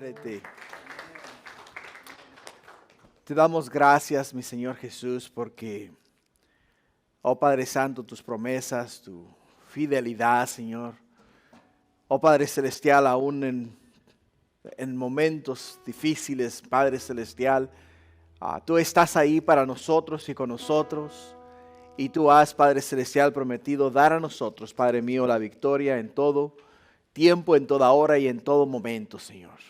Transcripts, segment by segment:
Padre, te damos gracias, mi Señor Jesús, porque, oh Padre Santo, tus promesas, tu fidelidad, Señor. Oh Padre Celestial, aún en momentos difíciles, Padre Celestial, tú estás ahí para nosotros y con nosotros. Y tú has, Padre Celestial, prometido dar a nosotros, Padre mío, la victoria en todo tiempo, en toda hora y en todo momento, Señor.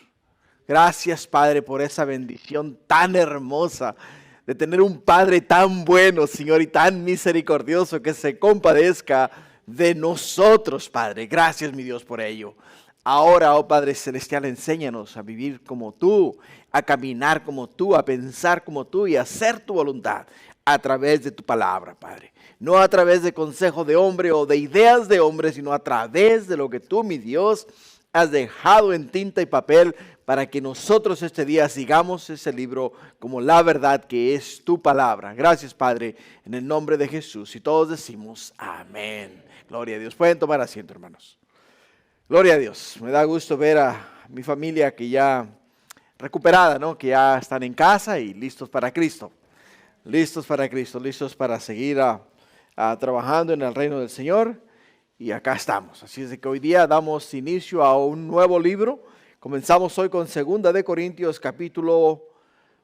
Gracias, Padre, por esa bendición tan hermosa de tener un Padre tan bueno, Señor, y tan misericordioso que se compadezca de nosotros, Padre. Gracias, mi Dios, por ello. Ahora, oh Padre Celestial, enséñanos a vivir como tú, a caminar como tú, a pensar como tú y a hacer tu voluntad a través de tu palabra, Padre. No a través de consejo de hombre o de ideas de hombre, sino a través de lo que tú, mi Dios, has dejado en tinta y papel para que nosotros este día sigamos ese libro como la verdad que es tu palabra. Gracias, Padre, en el nombre de Jesús. Y todos decimos amén. Gloria a Dios. Pueden tomar asiento, hermanos. Gloria a Dios. Me da gusto ver a mi familia que ya recuperada, ¿no? Que ya están en casa y listos para Cristo. Listos para Cristo, listos para seguir trabajando en el reino del Señor. Y acá estamos. Así es de que hoy día damos inicio a un nuevo libro. Comenzamos hoy con 2 de Corintios capítulo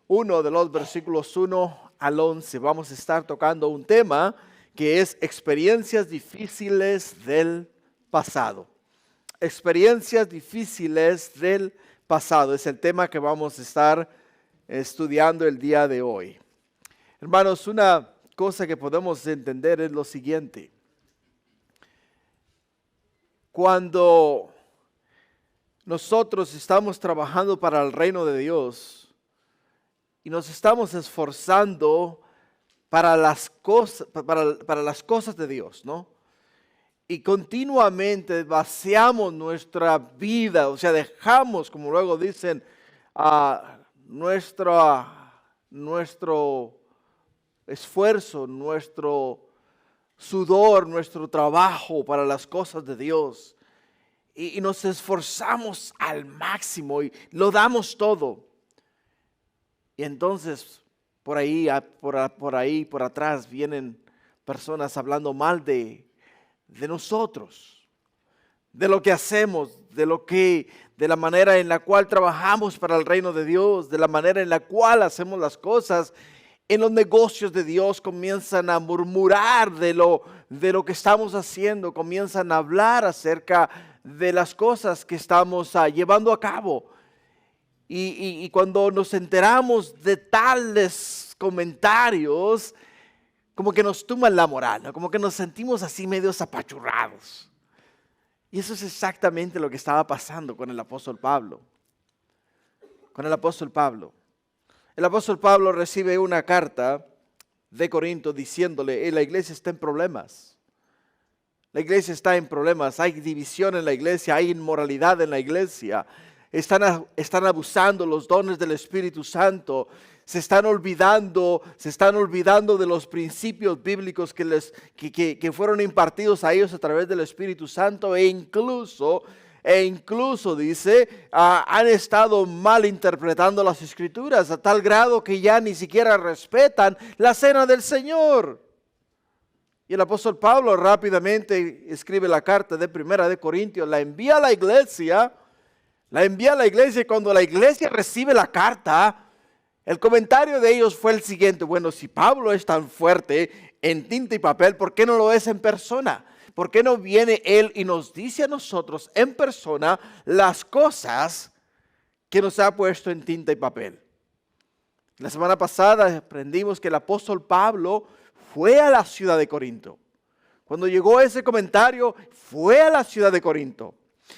1 de los versículos 1 al 11. Vamos a estar tocando un tema que es experiencias difíciles del pasado. Experiencias difíciles del pasado. Es el tema que vamos a estar estudiando el día de hoy. Hermanos, una cosa que podemos entender es lo siguiente. Cuando nosotros estamos trabajando para el reino de Dios y nos estamos esforzando para las cosas de Dios, ¿no? Y continuamente vaciamos nuestra vida, o sea, dejamos, como luego dicen, nuestro esfuerzo, nuestro sudor, nuestro trabajo para las cosas de Dios. Y nos esforzamos al máximo y lo damos todo. Y entonces por atrás vienen personas hablando mal de nosotros, de lo que hacemos, de la manera en la cual trabajamos para el reino de Dios, de la manera en la cual hacemos las cosas. En los negocios de Dios comienzan a murmurar de lo que estamos haciendo, comienzan a hablar acerca de las cosas que estamos llevando a cabo. Y cuando nos enteramos de tales comentarios, como que nos tumban la moral, ¿no? Como que nos sentimos así medio apachurrados. Y eso es exactamente lo que estaba pasando con el apóstol Pablo. El apóstol Pablo recibe una carta de Corinto diciéndole, la iglesia está en problemas. La iglesia está en problemas, hay división en la iglesia, hay inmoralidad en la iglesia. Están abusando los dones del Espíritu Santo. Se están olvidando de los principios bíblicos que fueron impartidos a ellos a través del Espíritu Santo e incluso dice, han estado malinterpretando las Escrituras a tal grado que ya ni siquiera respetan la cena del Señor. Y el apóstol Pablo rápidamente escribe la carta de 1 de Corintios, la envía a la iglesia y cuando la iglesia recibe la carta, el comentario de ellos fue el siguiente: bueno, si Pablo es tan fuerte en tinta y papel, ¿por qué no lo es en persona? ¿Por qué no viene él y nos dice a nosotros en persona las cosas que nos ha puesto en tinta y papel? La semana pasada aprendimos que el apóstol Pablo fue a la ciudad de Corinto. Cuando llegó ese comentario, fue a la ciudad de Corinto.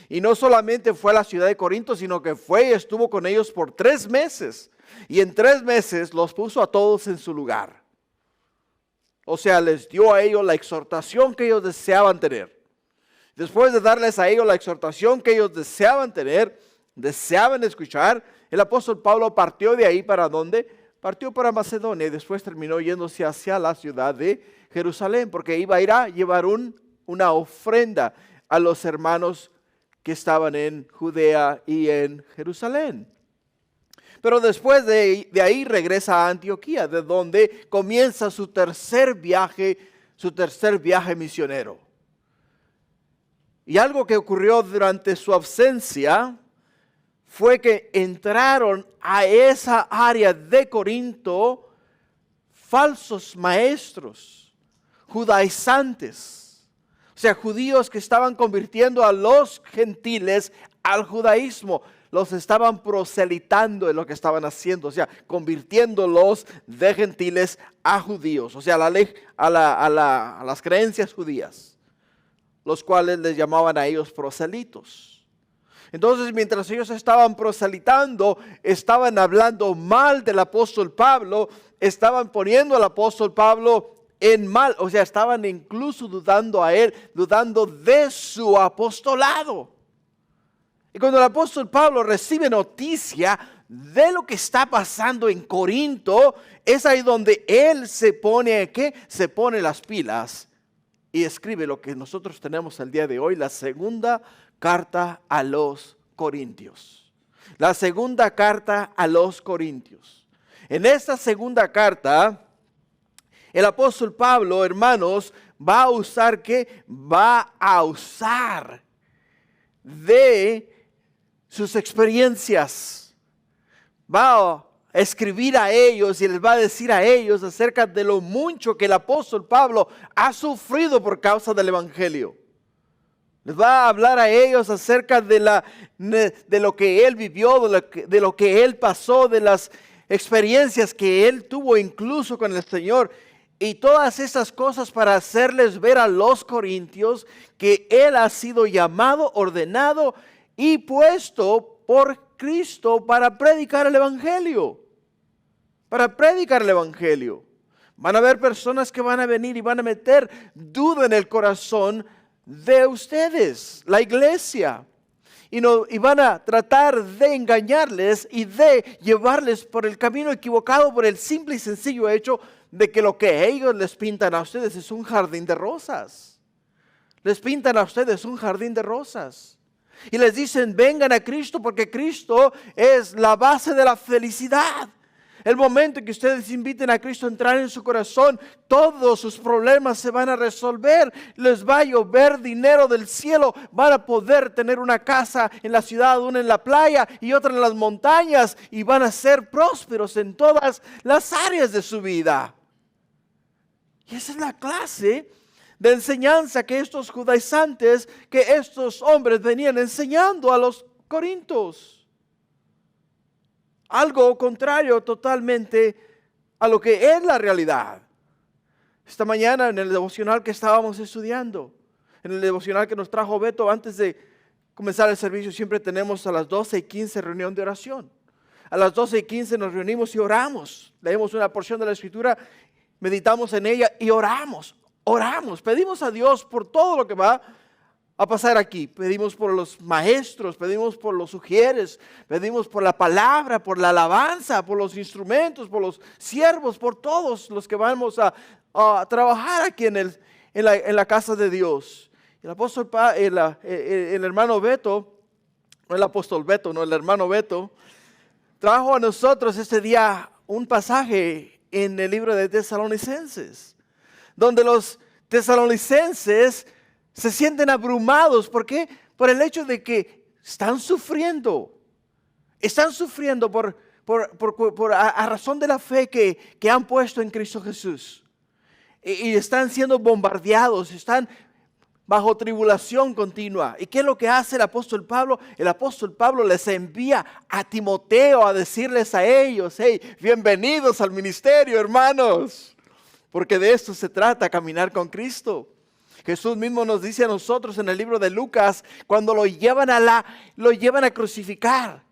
Y no solamente fue a la ciudad de Corinto, sino que fue y estuvo con ellos por 3 meses. Y en 3 meses los puso a todos en su lugar. O sea, les dio a ellos la exhortación que ellos deseaban tener. Después de darles a ellos la exhortación que ellos deseaban tener, deseaban escuchar, el apóstol Pablo partió de ahí. ¿Para dónde? Partió para Macedonia y después terminó yéndose hacia la ciudad de Jerusalén, porque iba a ir a llevar una ofrenda a los hermanos que estaban en Judea y en Jerusalén. Pero después de ahí regresa a Antioquía, de donde comienza su tercer viaje misionero. Y algo que ocurrió durante su ausencia fue que entraron a esa área de Corinto falsos maestros, judaizantes, o sea, judíos que estaban convirtiendo a los gentiles al judaísmo. Los estaban proselitando en lo que estaban haciendo, o sea, convirtiéndolos de gentiles a judíos, o sea, a las creencias judías, los cuales les llamaban a ellos proselitos. Entonces, mientras ellos estaban proselitando, estaban hablando mal del apóstol Pablo, estaban poniendo al apóstol Pablo en mal, o sea, estaban incluso dudando de su apostolado. Y cuando el apóstol Pablo recibe noticia de lo que está pasando en Corinto, es ahí donde él se pone las pilas y escribe lo que nosotros tenemos el día de hoy, la segunda carta a los Corintios. La segunda carta a los Corintios. En esta segunda carta, el apóstol Pablo, hermanos, va a usar de sus experiencias. Va a escribir a ellos y les va a decir a ellos acerca de lo mucho que el apóstol Pablo ha sufrido por causa del evangelio. Les va a hablar a ellos acerca de lo que él vivió, de lo que él pasó, de las experiencias que él tuvo incluso con el Señor. Y todas esas cosas para hacerles ver a los corintios que él ha sido llamado, ordenado y puesto por Cristo para predicar el evangelio. Para predicar el evangelio. Van a haber personas que van a venir y van a meter duda en el corazón de ustedes, la iglesia. Y van a tratar de engañarles y de llevarles por el camino equivocado por el simple y sencillo hecho de que lo que ellos les pintan a ustedes es un jardín de rosas. Les pintan a ustedes un jardín de rosas. Y les dicen, vengan a Cristo porque Cristo es la base de la felicidad. El momento que ustedes inviten a Cristo a entrar en su corazón, todos sus problemas se van a resolver. Les va a llover dinero del cielo. Van a poder tener una casa en la ciudad, una en la playa y otra en las montañas. Y van a ser prósperos en todas las áreas de su vida. Y esa es la clase de enseñanza que estos judaizantes, que estos hombres venían enseñando a los corintios. Algo contrario totalmente a lo que es la realidad. Esta mañana en el devocional que estábamos estudiando, en el devocional que nos trajo Beto antes de comenzar el servicio, siempre tenemos a las 12:15 reunión de oración. A las 12:15 nos reunimos y oramos. Leemos una porción de la Escritura, meditamos en ella y oramos. Pedimos a Dios por todo lo que va a pasar aquí. Pedimos por los maestros, pedimos por los sugieres, pedimos por la palabra, por la alabanza, por los instrumentos, por los siervos, por todos los que vamos a trabajar aquí en la casa de Dios. El apóstol, el hermano Beto, no el apóstol Beto, no el hermano Beto, trajo a nosotros este día un pasaje en el libro de Tesalonicenses, donde los tesalonicenses se sienten abrumados. ¿Por qué? Por el hecho de que están sufriendo. Están sufriendo a razón de la fe que han puesto en Cristo Jesús. Y están siendo bombardeados, están bajo tribulación continua. ¿Y qué es lo que hace el apóstol Pablo? El apóstol Pablo les envía a Timoteo a decirles a ellos, hey, bienvenidos al ministerio, hermanos. Porque de esto se trata, caminar con Cristo. Jesús mismo nos dice a nosotros en el libro de Lucas, cuando lo llevan a crucificar.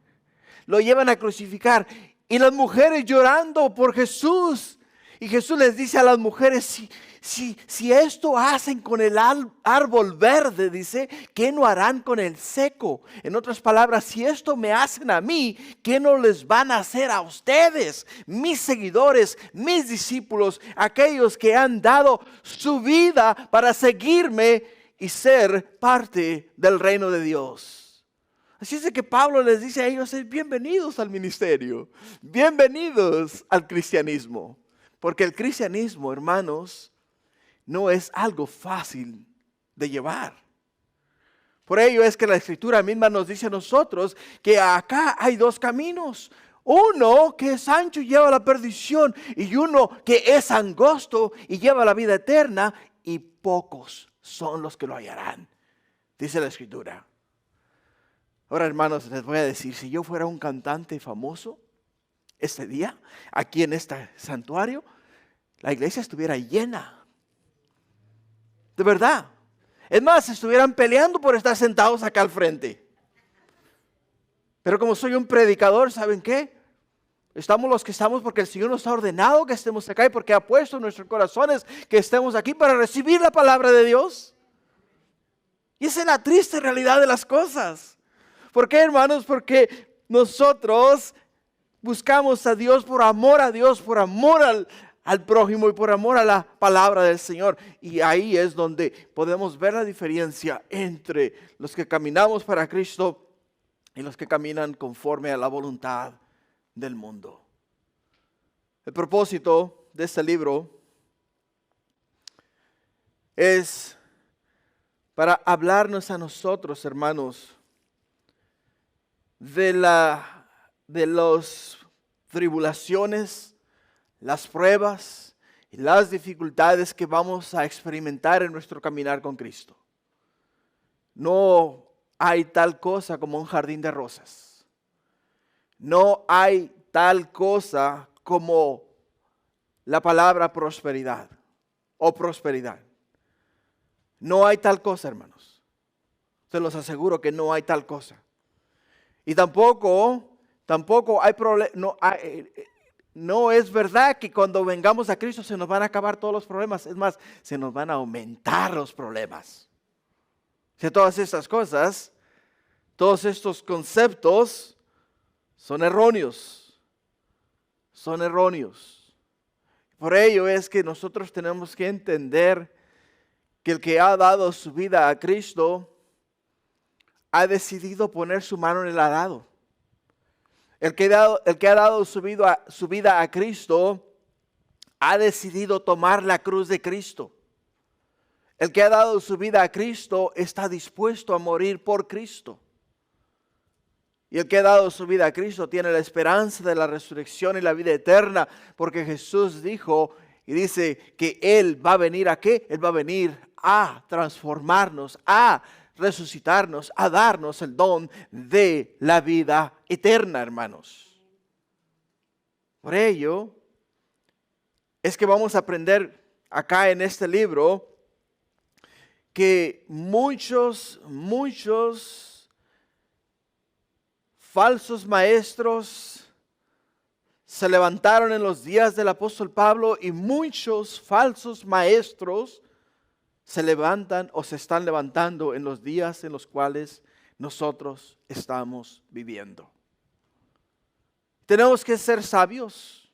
Lo llevan a crucificar. Y las mujeres llorando por Jesús. Y Jesús les dice a las mujeres, si esto hacen con el árbol verde, dice, ¿qué no harán con el seco? En otras palabras, si esto me hacen a mí, ¿qué no les van a hacer a ustedes? Mis seguidores, mis discípulos, aquellos que han dado su vida para seguirme y ser parte del reino de Dios. Así es de que Pablo les dice a ellos, bienvenidos al ministerio, bienvenidos al cristianismo. Porque el cristianismo, hermanos, no es algo fácil de llevar. Por ello es que la Escritura misma nos dice a nosotros que acá hay dos caminos. Uno que es ancho y lleva a la perdición, y uno que es angosto y lleva a la vida eterna, y pocos son los que lo hallarán, dice la Escritura. Ahora, hermanos, les voy a decir, si yo fuera un cantante famoso este día, aquí en este santuario, la iglesia estuviera llena. De verdad. Es más, estuvieran peleando por estar sentados acá al frente. Pero como soy un predicador, ¿saben qué? Estamos los que estamos porque el Señor nos ha ordenado que estemos acá y porque ha puesto en nuestros corazones que estemos aquí para recibir la palabra de Dios. Y esa es la triste realidad de las cosas. ¿Por qué, hermanos? Porque nosotros buscamos a Dios, por amor al prójimo y por amor a la palabra del Señor. Y ahí es donde podemos ver la diferencia entre los que caminamos para Cristo y los que caminan conforme a la voluntad del mundo. El propósito de este libro es para hablarnos a nosotros, hermanos, de las tribulaciones, las pruebas y las dificultades que vamos a experimentar en nuestro caminar con Cristo. No hay tal cosa como un jardín de rosas. No hay tal cosa como la palabra prosperidad o prosperidad. No hay tal cosa, hermanos. Se los aseguro que no hay tal cosa. Y tampoco hay problema. No es verdad que cuando vengamos a Cristo se nos van a acabar todos los problemas. Es más, se nos van a aumentar los problemas. O sea, todas estas cosas, todos estos conceptos son erróneos. Son erróneos. Por ello es que nosotros tenemos que entender que el que ha dado su vida a Cristo ha decidido poner su mano en el arado. El que ha dado su vida a Cristo ha decidido tomar la cruz de Cristo. El que ha dado su vida a Cristo está dispuesto a morir por Cristo. Y el que ha dado su vida a Cristo tiene la esperanza de la resurrección y la vida eterna, porque Jesús dijo y dice que Él va a venir ¿a qué? Él va a venir a transformarnos, a resucitarnos, a darnos el don de la vida eterna, hermanos. Por ello, es que vamos a aprender acá en este libro que muchos falsos maestros se levantaron en los días del apóstol Pablo y muchos falsos maestros se levantan o se están levantando en los días en los cuales nosotros estamos viviendo. Tenemos que ser sabios.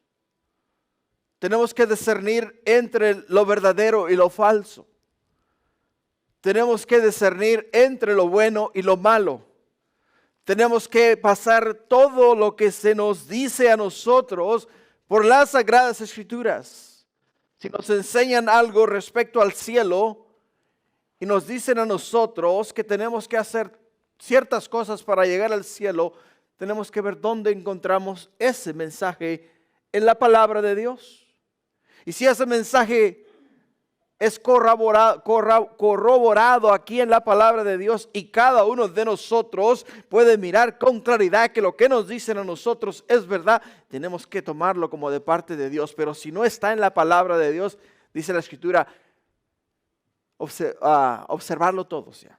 Tenemos que discernir entre lo verdadero y lo falso. Tenemos que discernir entre lo bueno y lo malo. Tenemos que pasar todo lo que se nos dice a nosotros por las Sagradas Escrituras. Si nos enseñan algo respecto al cielo y nos dicen a nosotros que tenemos que hacer ciertas cosas para llegar al cielo, tenemos que ver dónde encontramos ese mensaje en la palabra de Dios. Y si ese mensaje es corroborado aquí en la palabra de Dios y cada uno de nosotros puede mirar con claridad que lo que nos dicen a nosotros es verdad, tenemos que tomarlo como de parte de Dios. Pero si no está en la palabra de Dios, dice la Escritura, observarlo todo, o sea,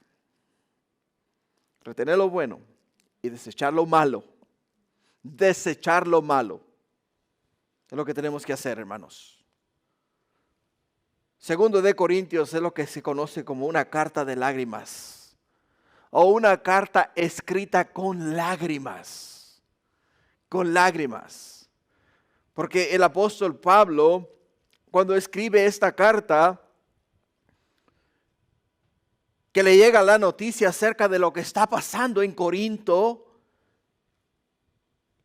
retener lo bueno y desechar lo malo. Desechar lo malo es lo que tenemos que hacer, hermanos. Segundo de Corintios es lo que se conoce como una carta de lágrimas o una carta escrita con lágrimas. Con lágrimas. Porque el apóstol Pablo, cuando escribe esta carta, que le llega la noticia acerca de lo que está pasando en Corinto,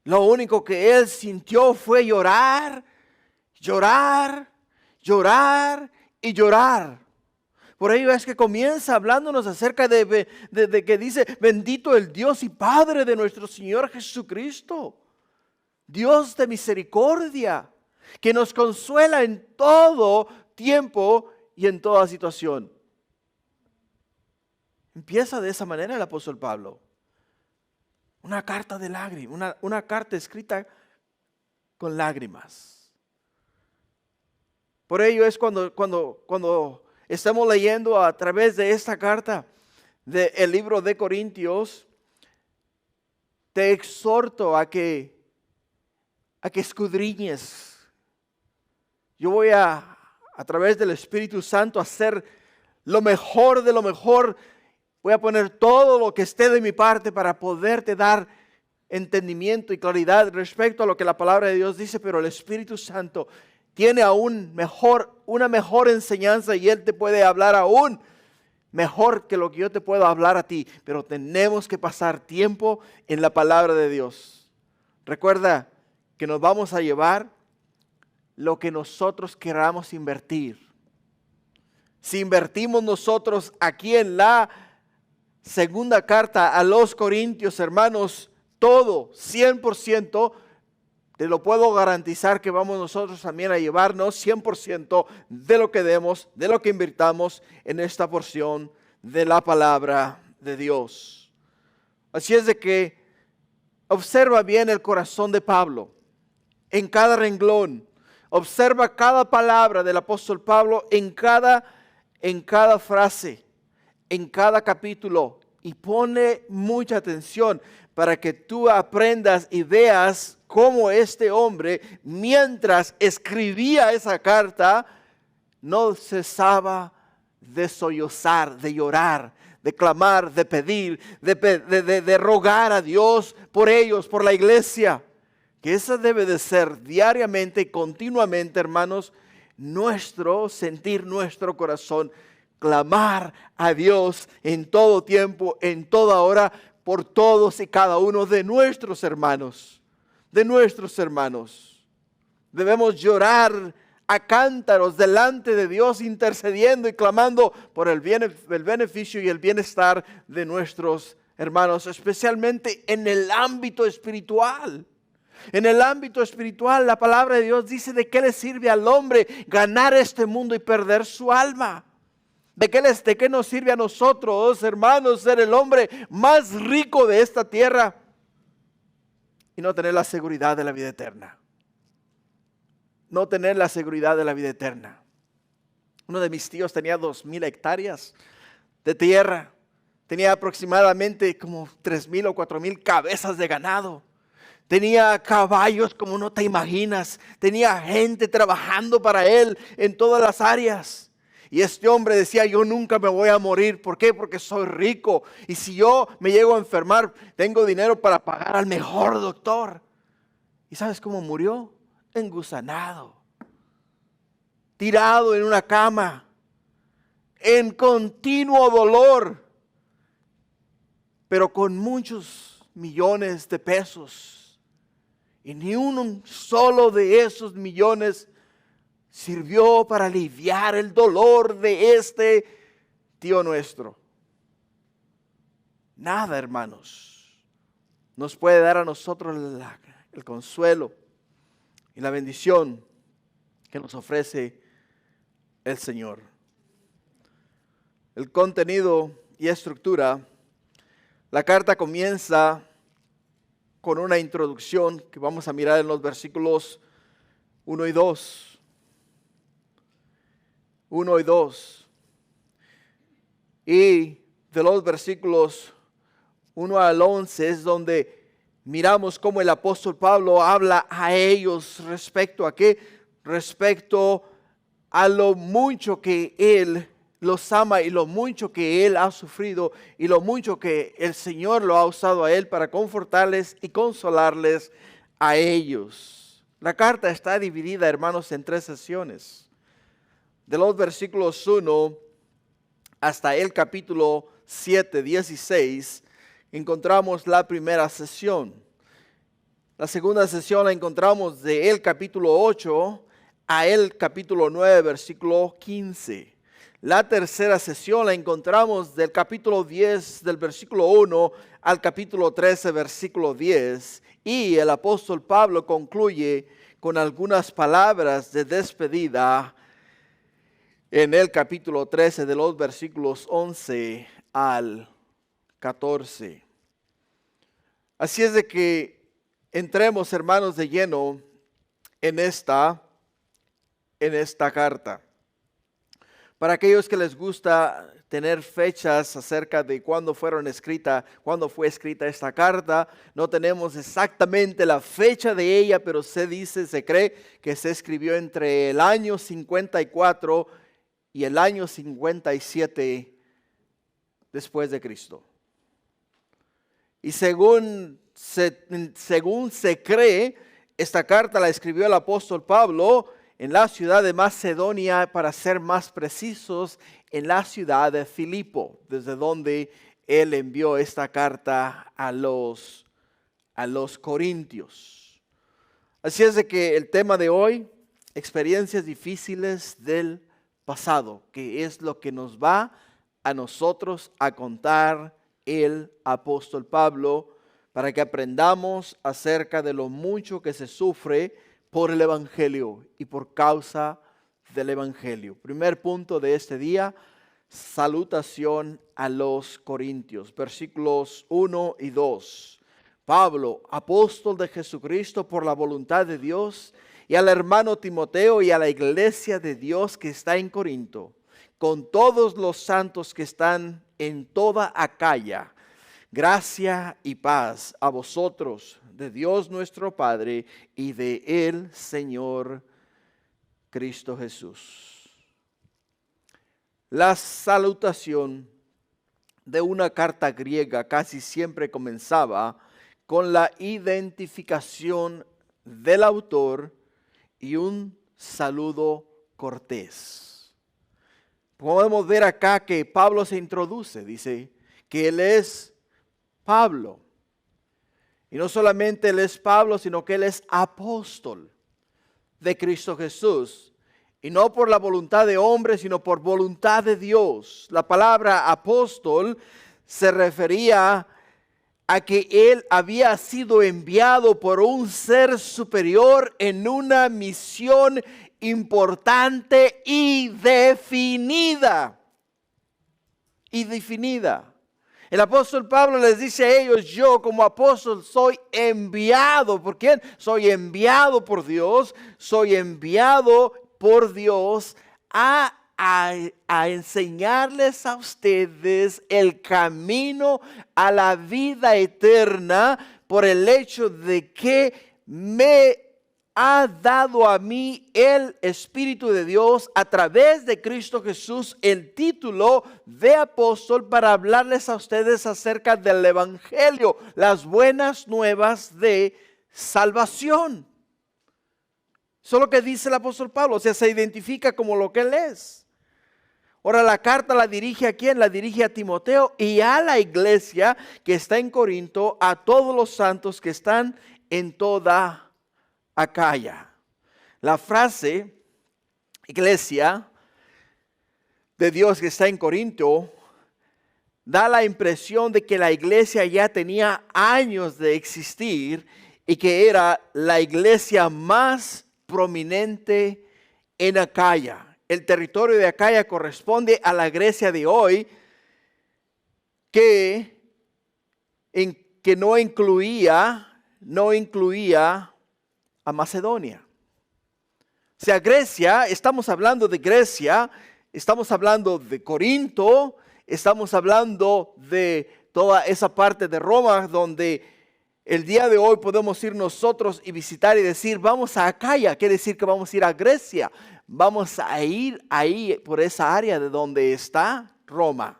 lo único que él sintió fue llorar, llorar, llorar y llorar. Por ello es que comienza hablándonos acerca de que dice, bendito el Dios y Padre de nuestro Señor Jesucristo, Dios de misericordia, que nos consuela en todo tiempo y en toda situación. Empieza de esa manera el apóstol Pablo. Una carta de lágrimas, una carta escrita con lágrimas. Por ello es cuando estamos leyendo a través de esta carta del libro de Corintios, te exhorto a que escudriñes. Yo voy a través del Espíritu Santo hacer lo mejor de lo mejor. Voy a poner todo lo que esté de mi parte para poderte dar entendimiento y claridad respecto a lo que la palabra de Dios dice, pero el Espíritu Santo tiene una mejor enseñanza y Él te puede hablar aún mejor que lo que yo te puedo hablar a ti, pero tenemos que pasar tiempo en la palabra de Dios. Recuerda que nos vamos a llevar lo que nosotros queramos invertir. Si invertimos nosotros aquí en la segunda carta a los Corintios, hermanos, todo, 100%, te lo puedo garantizar que vamos nosotros también a llevarnos 100% de lo que demos, de lo que invirtamos en esta porción de la palabra de Dios. Así es de que observa bien el corazón de Pablo en cada renglón. Observa cada palabra del apóstol Pablo en cada frase, en cada capítulo, y pone mucha atención para que tú aprendas y veas cómo este hombre, mientras escribía esa carta, no cesaba de sollozar, de llorar, de clamar, de pedir, de rogar a Dios por ellos, por la iglesia. Que esa debe de ser diariamente y continuamente, hermanos, nuestro sentir, nuestro corazón. Clamar a Dios en todo tiempo, en toda hora, por todos y cada uno de nuestros hermanos. De nuestros hermanos. Debemos llorar a cántaros delante de Dios, intercediendo y clamando por el beneficio y el bienestar de nuestros hermanos, especialmente en el ámbito espiritual. En el ámbito espiritual, la palabra de Dios dice: ¿de qué le sirve al hombre ganar este mundo y perder su alma? ¿De qué nos sirve a nosotros, hermanos, ser el hombre más rico de esta tierra y no tener la seguridad de la vida eterna? No tener la seguridad de la vida eterna. Uno de mis tíos tenía 2,000 hectáreas de tierra. Tenía aproximadamente como 3,000 o 4,000 cabezas de ganado. Tenía caballos como no te imaginas. Tenía gente trabajando para él en todas las áreas. Y este hombre decía: yo nunca me voy a morir. ¿Por qué? Porque soy rico. Y si yo me llego a enfermar, tengo dinero para pagar al mejor doctor. ¿Y sabes cómo murió? Engusanado. Tirado en una cama. En continuo dolor. Pero con muchos millones de pesos. Y ni un solo de esos millones sirvió para aliviar el dolor de este tío nuestro. Nada, hermanos, nos puede dar a nosotros el consuelo y la bendición que nos ofrece el Señor. El contenido y estructura. La carta comienza con una introducción que vamos a mirar en los versículos 1 y 2. 1 y 2. Y de los versículos 1 al 11 es donde miramos cómo el apóstol Pablo habla a ellos respecto a qué, respecto a lo mucho que él los ama y lo mucho que él ha sufrido y lo mucho que el Señor lo ha usado a él para confortarles y consolarles a ellos. La carta está dividida, hermanos, en 3 secciones. De los versículos 1 hasta el capítulo 7, 16, encontramos la primera sesión. La segunda sesión la encontramos de el capítulo 8 a el capítulo 9, versículo 15. La tercera sesión la encontramos del capítulo 10, del versículo 1 al capítulo 13, versículo 10. Y el apóstol Pablo concluye con algunas palabras de despedida en el capítulo 13 de los versículos 11 al 14. Así es de que entremos, hermanos, de lleno en esta carta. Para aquellos que les gusta tener fechas acerca de cuándo fue escrita esta carta, no tenemos exactamente la fecha de ella, pero se cree que se escribió entre el año 54 y el año 57 después de Cristo. Y según se cree, esta carta la escribió el apóstol Pablo en la ciudad de Macedonia, para ser más precisos, en la ciudad de Filipo, desde donde él envió esta carta a los corintios. Así es de que el tema de hoy, experiencias difíciles del pasado, que es lo que nos va a nosotros a contar el apóstol Pablo, para que aprendamos acerca de lo mucho que se sufre por el Evangelio y por causa del Evangelio. Primer punto de este día, salutación a los Corintios, versículos 1 y 2. Pablo, apóstol de Jesucristo por la voluntad de Dios, y al hermano Timoteo y a la iglesia de Dios que está en Corinto, con todos los santos que están en toda Acaya. Gracia y paz a vosotros, de Dios nuestro Padre y de el Señor Cristo Jesús. La salutación de una carta griega casi siempre comenzaba con la identificación del autor y un saludo cortés. Podemos ver acá que Pablo se introduce, dice que él es Pablo. Y no solamente él es Pablo, sino que él es apóstol de Cristo Jesús. Y no por la voluntad de hombre, sino por voluntad de Dios. La palabra apóstol se refería a que él había sido enviado por un ser superior en una misión importante y definida. El apóstol Pablo les dice a ellos: yo como apóstol soy enviado. ¿Por quién? Soy enviado por Dios. Soy enviado por Dios a enseñarles a ustedes el camino a la vida eterna, por el hecho de que me ha dado a mí el Espíritu de Dios a través de Cristo Jesús el título de apóstol, para hablarles a ustedes acerca del Evangelio, las buenas nuevas de salvación. Eso es lo que dice el apóstol Pablo, o sea, se identifica como lo que él es. Ahora la carta la dirige a quién? La dirige a Timoteo y a la iglesia que está en Corinto, a todos los santos que están en toda Acaya. La frase iglesia de Dios que está en Corinto da la impresión de que la iglesia ya tenía años de existir y que era la iglesia más prominente en Acaya. El territorio de Acaya corresponde a la Grecia de hoy, que no incluía a Macedonia. O sea, Grecia, estamos hablando de Grecia, estamos hablando de Corinto, estamos hablando de toda esa parte de Roma donde el día de hoy podemos ir nosotros y visitar y decir: vamos a Acaya, quiere decir que vamos a ir a Grecia, vamos a ir ahí por esa área de donde está Roma.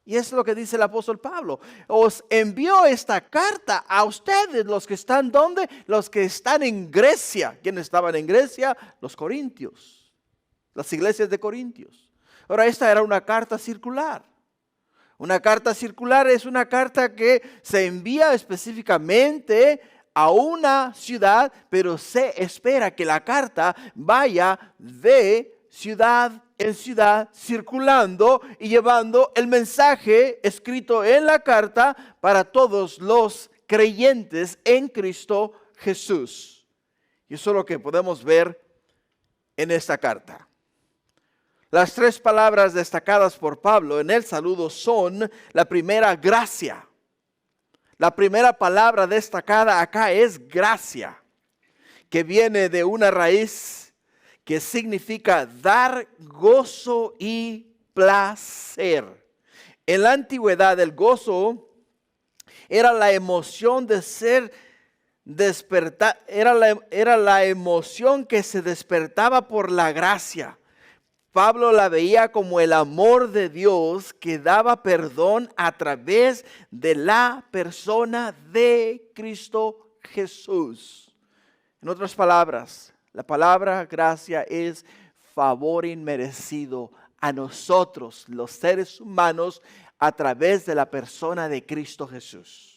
Y eso es lo que dice el apóstol Pablo. Os envió esta carta a ustedes, los que están ¿dónde? Los que están en Grecia. ¿Quiénes estaban en Grecia? Los corintios, las iglesias de Corintios. Ahora, esta era una carta circular. Una carta circular es una carta que se envía específicamente a una ciudad, pero se espera que la carta vaya de ciudad en ciudad, circulando y llevando el mensaje escrito en la carta para todos los creyentes en Cristo Jesús. Y eso es lo que podemos ver en esta carta. Las tres palabras destacadas por Pablo en el saludo son: la primera, gracia. La primera palabra destacada acá es gracia, que viene de una raíz que significa dar gozo y placer. En la antigüedad, el gozo era la emoción de ser despertada, era la emoción que se despertaba por la gracia. Pablo la veía como el amor de Dios que daba perdón a través de la persona de Cristo Jesús. En otras palabras, la palabra gracia es favor inmerecido a nosotros, los seres humanos, a través de la persona de Cristo Jesús.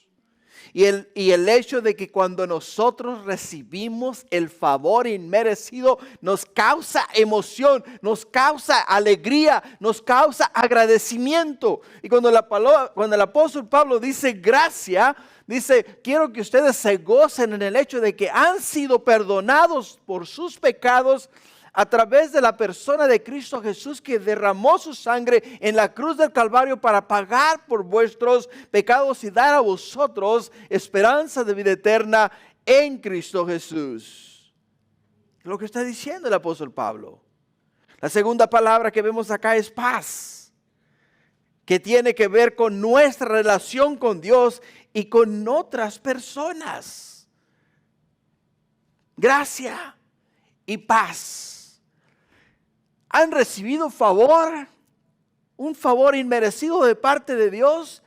Y el hecho de que cuando nosotros recibimos el favor inmerecido nos causa emoción, nos causa alegría, nos causa agradecimiento. Y cuando el apóstol Pablo dice gracia, dice: quiero que ustedes se gocen en el hecho de que han sido perdonados por sus pecados a través de la persona de Cristo Jesús, que derramó su sangre en la cruz del Calvario para pagar por vuestros pecados y dar a vosotros esperanza de vida eterna en Cristo Jesús. Lo que está diciendo el apóstol Pablo. La segunda palabra que vemos acá es paz, que tiene que ver con nuestra relación con Dios y con otras personas. Gracia y paz. ¿Han recibido favor? Un favor inmerecido de parte de Dios.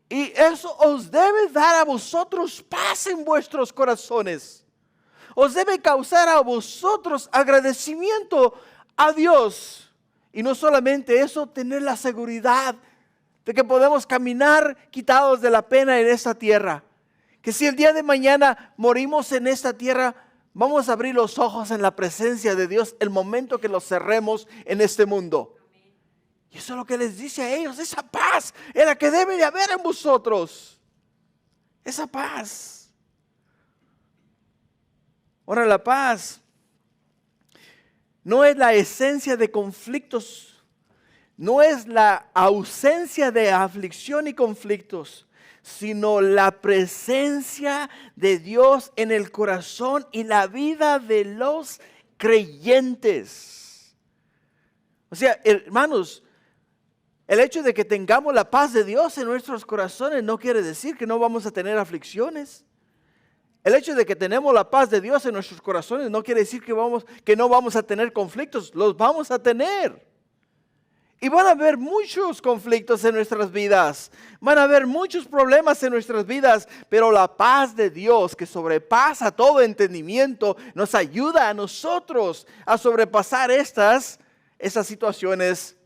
Y eso os debe dar a vosotros paz en vuestros corazones. Os debe causar a vosotros agradecimiento a Dios. Y no solamente eso, tener la seguridad de que podemos caminar quitados de la pena en esta tierra. Que si el día de mañana morimos en esta tierra, vamos a abrir los ojos en la presencia de Dios el momento que los cerremos en este mundo. Y eso es lo que les dice a ellos. Esa paz es la que debe de haber en vosotros. Esa paz. Ahora, la paz no es la esencia de conflictos. No es la ausencia de aflicción y conflictos, sino la presencia de Dios en el corazón y la vida de los creyentes. O sea, hermanos, el hecho de que tengamos la paz de Dios en nuestros corazones no quiere decir que no vamos a tener aflicciones. El hecho de que tenemos la paz de Dios en nuestros corazones no quiere decir que no vamos a tener conflictos. Los vamos a tener. Y van a haber muchos conflictos en nuestras vidas. Van a haber muchos problemas en nuestras vidas. Pero la paz de Dios, que sobrepasa todo entendimiento, nos ayuda a nosotros a sobrepasar estas situaciones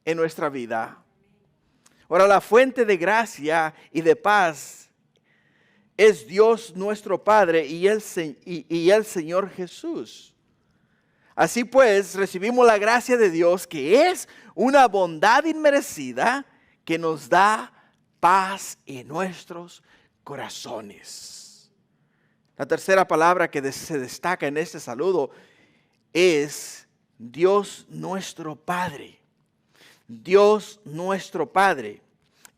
en nuestra vida. Ahora, la fuente de gracia y de paz es Dios nuestro Padre y el Señor Jesús. Así pues, recibimos la gracia de Dios, que es una bondad inmerecida que nos da paz en nuestros corazones. La tercera palabra que se destaca en este saludo es Dios nuestro Padre. Dios nuestro Padre.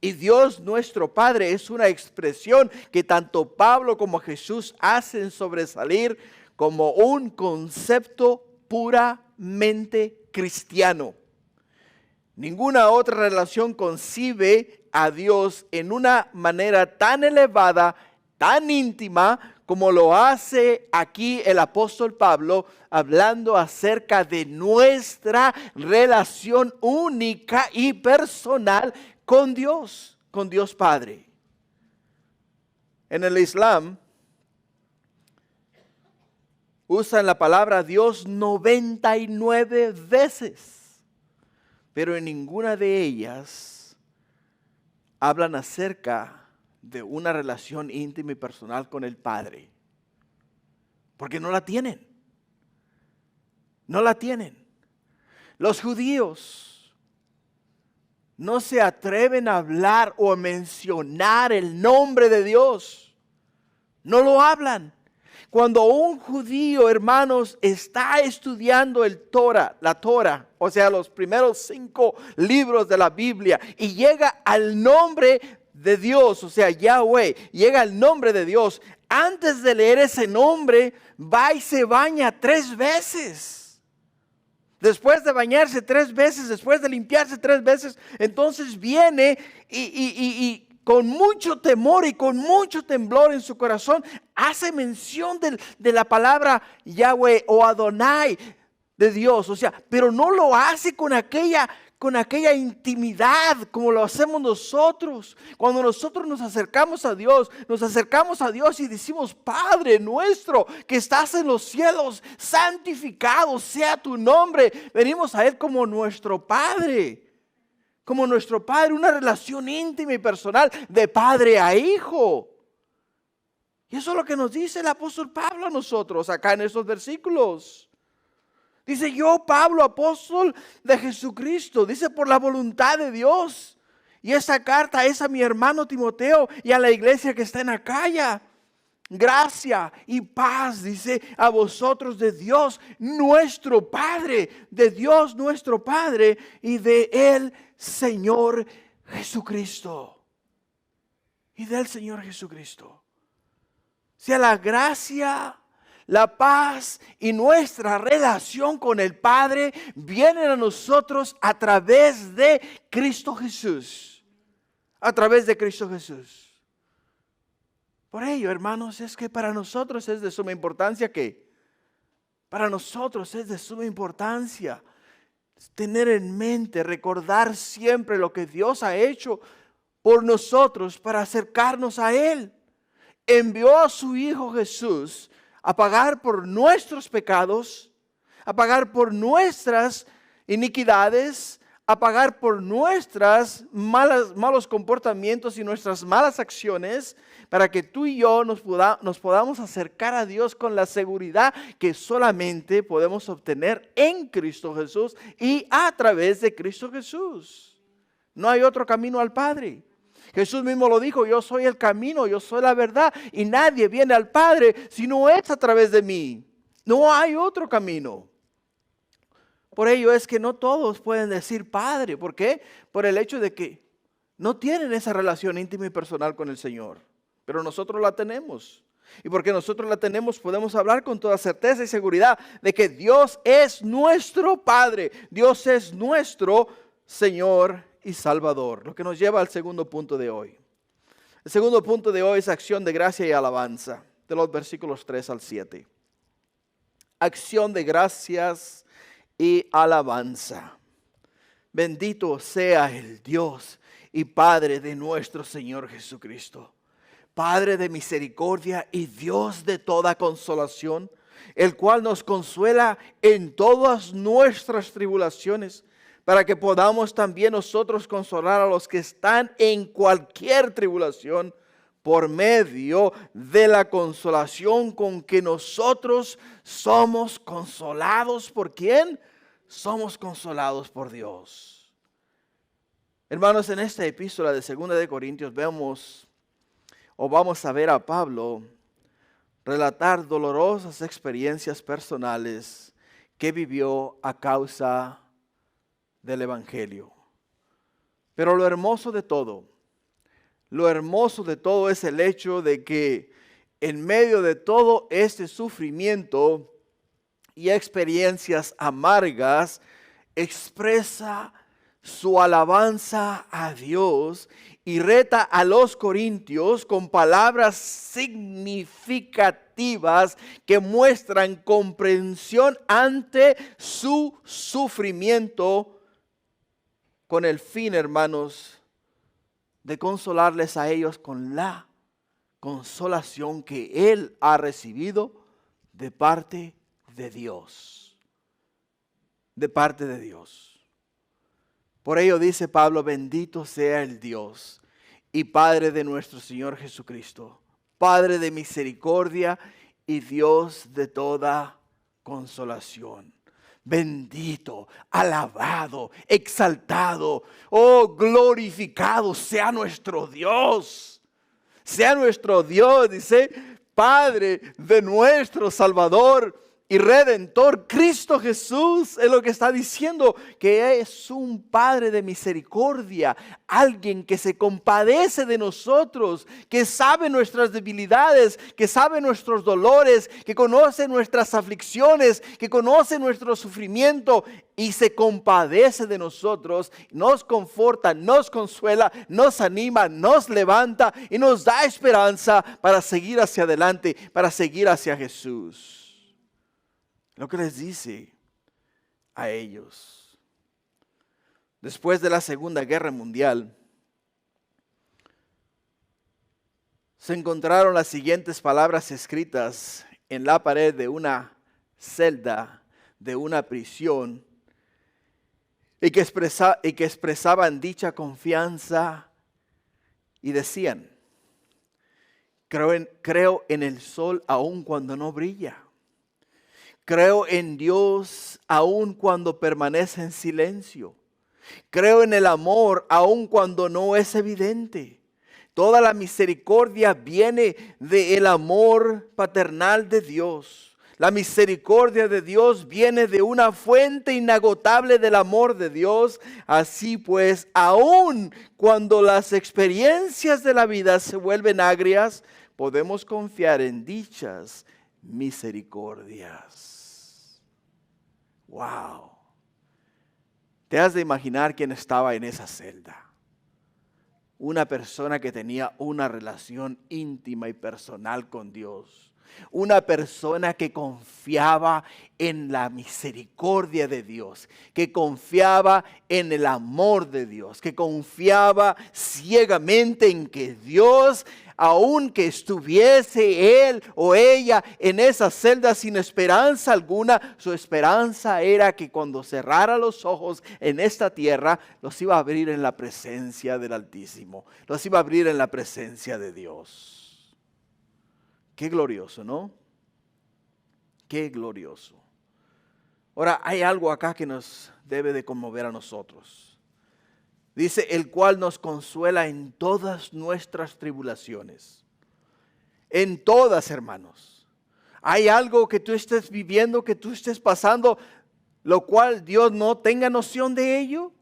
Y Dios nuestro Padre es una expresión que tanto Pablo como Jesús hacen sobresalir como un concepto puramente cristiano. Ninguna otra relación concibe a Dios en una manera tan elevada, tan íntima, como lo hace aquí el apóstol Pablo, hablando acerca de nuestra relación única y personal con Dios Padre. En el Islam usan la palabra Dios 99 veces. pero en ninguna de ellas hablan acerca de una relación íntima y personal con el Padre. Porque no la tienen. No la tienen. Los judíos no se atreven a hablar o a mencionar el nombre de Dios. No lo hablan. Cuando un judío, hermanos, está estudiando la Torah, o sea, los primeros 5 libros de la Biblia, y llega al nombre de Dios, o sea, Yahweh, llega al nombre de Dios, antes de leer ese nombre, va y se baña 3 veces. Después de bañarse 3 veces, después de limpiarse 3 veces, entonces viene y con mucho temor y con mucho temblor en su corazón, hace mención de la palabra Yahweh o Adonai de Dios. O sea, pero no lo hace con aquella intimidad como lo hacemos nosotros. Cuando nosotros nos acercamos a Dios y decimos: Padre nuestro que estás en los cielos, santificado sea tu nombre. Venimos a Él como nuestro Padre. Como nuestro Padre, una relación íntima y personal de padre a hijo. Y eso es lo que nos dice el apóstol Pablo a nosotros acá en estos versículos. Dice: yo, Pablo, apóstol de Jesucristo, dice, por la voluntad de Dios. Y esta carta es a mi hermano Timoteo y a la iglesia que está en Acaya. Gracia y paz, dice, a vosotros de Dios nuestro Padre, de Dios nuestro Padre y de el Señor Jesucristo. Y del Señor Jesucristo. Sea la gracia, la paz y nuestra relación con el Padre vienen a nosotros a través de Cristo Jesús. A través de Cristo Jesús. Por ello, hermanos, es que para nosotros es de suma importancia tener en mente, recordar siempre lo que Dios ha hecho por nosotros para acercarnos a Él. Envió a su Hijo Jesús a pagar por nuestros pecados, a pagar por nuestras iniquidades, a pagar por nuestras malos comportamientos y nuestras malas acciones, para que tú y yo nos podamos acercar a Dios con la seguridad que solamente podemos obtener en Cristo Jesús y a través de Cristo Jesús. No hay otro camino al Padre. Jesús mismo lo dijo: yo soy el camino, yo soy la verdad, y nadie viene al Padre si no es a través de mí. No hay otro camino. Por ello es que no todos pueden decir Padre. ¿Por qué? Por el hecho de que no tienen esa relación íntima y personal con el Señor. Pero nosotros la tenemos. Y porque nosotros la tenemos, podemos hablar con toda certeza y seguridad de que Dios es nuestro Padre. Dios es nuestro Señor y Salvador. Lo que nos lleva al segundo punto de hoy. El segundo punto de hoy es acción de gracia y alabanza. De los versículos 3 al 7. Acción de gracias y alabanza. Bendito sea el Dios y Padre de nuestro Señor Jesucristo, Padre de misericordia y Dios de toda consolación, el cual nos consuela en todas nuestras tribulaciones, para que podamos también nosotros consolar a los que están en cualquier tribulación, por medio de la consolación con que nosotros somos consolados. ¿Por quién? Somos consolados por Dios. Hermanos, en esta epístola de 2 de Corintios vamos a ver a Pablo relatar dolorosas experiencias personales que vivió a causa del Evangelio. Pero lo hermoso de todo es el hecho de que en medio de todo este sufrimiento y experiencias amargas, expresa su alabanza a Dios y reta a los corintios con palabras significativas que muestran comprensión ante su sufrimiento, con el fin, hermanos, de consolarles a ellos con la consolación que Él ha recibido de parte de Dios. De parte de Dios. Por ello dice Pablo, bendito sea el Dios y Padre de nuestro Señor Jesucristo, Padre de misericordia y Dios de toda consolación. Bendito, alabado, exaltado, oh glorificado sea nuestro Dios. Sea nuestro Dios, dice, Padre de nuestro Salvador y Redentor, Cristo Jesús, es lo que está diciendo, que es un Padre de misericordia, alguien que se compadece de nosotros, que sabe nuestras debilidades, que sabe nuestros dolores, que conoce nuestras aflicciones, que conoce nuestro sufrimiento y se compadece de nosotros, nos conforta, nos consuela, nos anima, nos levanta y nos da esperanza para seguir hacia adelante, para seguir hacia Jesús. Lo que les dice a ellos. Después de la Segunda Guerra Mundial, se encontraron las siguientes palabras escritas en la pared de una celda, de una prisión, y que expresaban dicha confianza y decían, creo en el sol aun cuando no brilla. Creo en Dios aun cuando permanece en silencio. Creo en el amor aun cuando no es evidente. Toda la misericordia viene del amor paternal de Dios. La misericordia de Dios viene de una fuente inagotable del amor de Dios. Así pues, aun cuando las experiencias de la vida se vuelven agrias, podemos confiar en dichas misericordias. Wow. Te has de imaginar quién estaba en esa celda. Una persona que tenía una relación íntima y personal con Dios. Una persona que confiaba en la misericordia de Dios, que confiaba en el amor de Dios, que confiaba ciegamente en que Dios, aunque estuviese él o ella en esa celda sin esperanza alguna, su esperanza era que cuando cerrara los ojos en esta tierra, los iba a abrir en la presencia del Altísimo, los iba a abrir en la presencia de Dios. Qué glorioso, ¿no? Qué glorioso. Ahora, hay algo acá que nos debe de conmover a nosotros. Dice, el cual nos consuela en todas nuestras tribulaciones. En todas, hermanos. Hay algo que tú estés viviendo, que tú estés pasando, lo cual Dios no tenga noción de ello.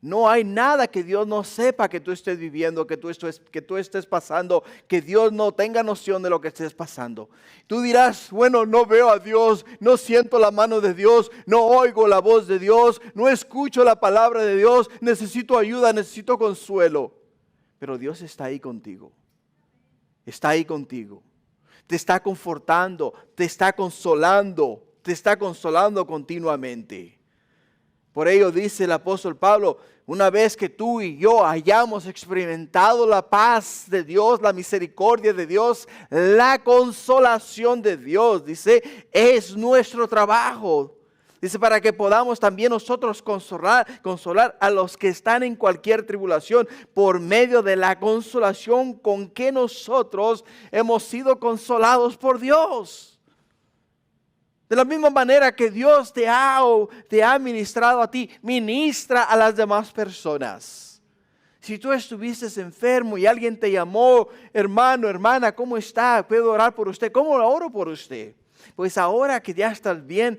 No hay nada que Dios no sepa que tú estés viviendo, que tú estés pasando, que Dios no tenga noción de lo que estés pasando. Tú dirás, bueno, no veo a Dios, no siento la mano de Dios, no oigo la voz de Dios, no escucho la palabra de Dios, necesito ayuda, necesito consuelo. Pero Dios está ahí contigo, está ahí contigo, te está confortando, te está consolando continuamente. Por ello dice el apóstol Pablo, una vez que tú y yo hayamos experimentado la paz de Dios, la misericordia de Dios, la consolación de Dios, dice, es nuestro trabajo. Dice, para que podamos también nosotros consolar a los que están en cualquier tribulación por medio de la consolación con que nosotros hemos sido consolados por Dios. De la misma manera que Dios te ha ministrado a ti, ministra a las demás personas. Si tú estuviste enfermo y alguien te llamó, hermano, hermana, ¿cómo está? ¿Puedo orar por usted? ¿Cómo oro por usted? Pues ahora que ya estás bien,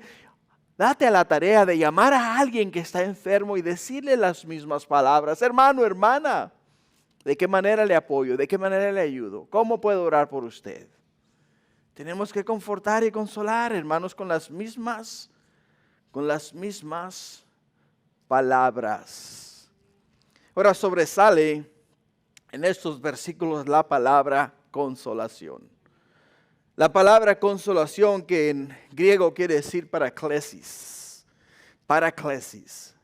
date a la tarea de llamar a alguien que está enfermo y decirle las mismas palabras. Hermano, hermana, ¿de qué manera le apoyo? ¿De qué manera le ayudo? ¿Cómo puedo orar por usted? Tenemos que confortar y consolar, hermanos, con las mismas palabras. Ahora sobresale en estos versículos la palabra consolación. La palabra consolación, que en griego quiere decir paraklesis. Paraklesis.